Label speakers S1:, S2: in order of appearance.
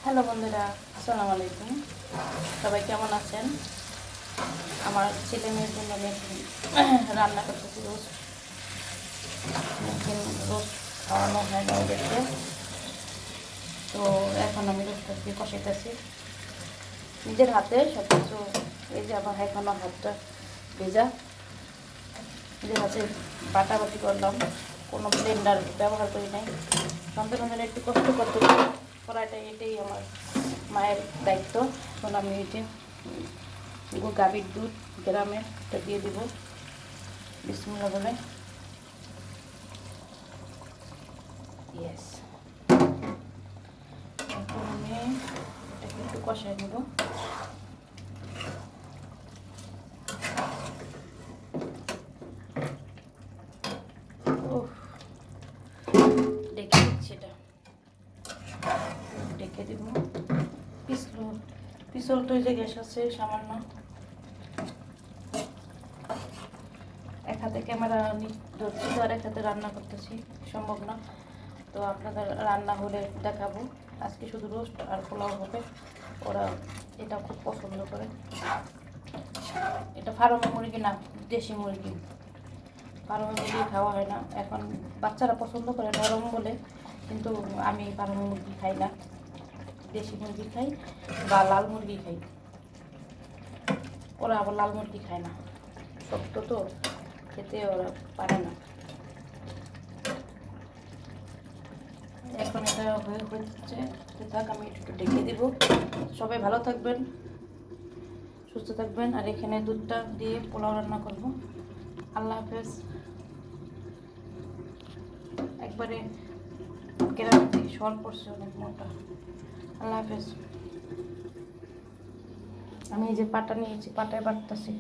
S1: Hello বন্ধুরা, আসসালামু আলাইকুম। সবাই কেমন আছেন? আমার ছেলে মেয়ের জন্য আমি এখন রান্না করতেছি রোস্ট। রোস্ট খাওয়ানো হয় না ওদেরকে, তো এখন আমি রোস্টটা দিয়ে কষাইতেছি নিজের হাতে সব কিছু। এই যে আমার এখনো হাতটা ভেজা, নিজের হাতে বাটাবাটি করলাম, কোনো ব্লেন্ডার ব্যবহার করি নাই। সন্তানদের একটু কষ্ট করতে করাটা এটাই আমার মায়ের দায়িত্ব। এখন আমি এই যে গাভীর দুধ গ্রামের এটা দিয়ে দিব বিসমিল্লাহ বলে। ইয়েস, এখন আমি এটাকে একটু কষাই নেব। ডেকে দিচ্ছি, এটা ডেকে দিব। পিছলটা যে গ্যাস আছে সামান্য, এক হাতে ক্যামেরা ধরছি তো আর এক হাতে রান্না করতেছি, সম্ভব না। তো আপনাদের রান্না হলে দেখাবো। আজকে শুধু রোস্ট আর পোলাও হবে। ওরা এটা খুব পছন্দ করে। এটা ফার্মের মুরগি না, দেশি মুরগি। ফার্মের মুরগি খাওয়া হয় না এখন। বাচ্চারা পছন্দ করে নরম বলে, কিন্তু আমি ফার্মের মুরগি খাই না, দেশি মুরগি খাই বা লাল মুরগি খাই। ওরা আবার লাল মুরগি খায় না, শক্ত তো খেতে ওরা পারে না। এখন এটা হচ্ছে থাক, আমি একটু ডেকে দিব। সবাই ভালো থাকবেন, সুস্থ থাকবেন। আর এখানে দুধটা দিয়ে পোলাও রান্না করব। আল্লাহ হাফেজ। একবারে গ্রামের থেকে শহর পড়ছে অনেক মোটা। আল্লাহ হাফেজ। আমি এই যে পাটা নিয়েছি, পাটায় বাটতেছি।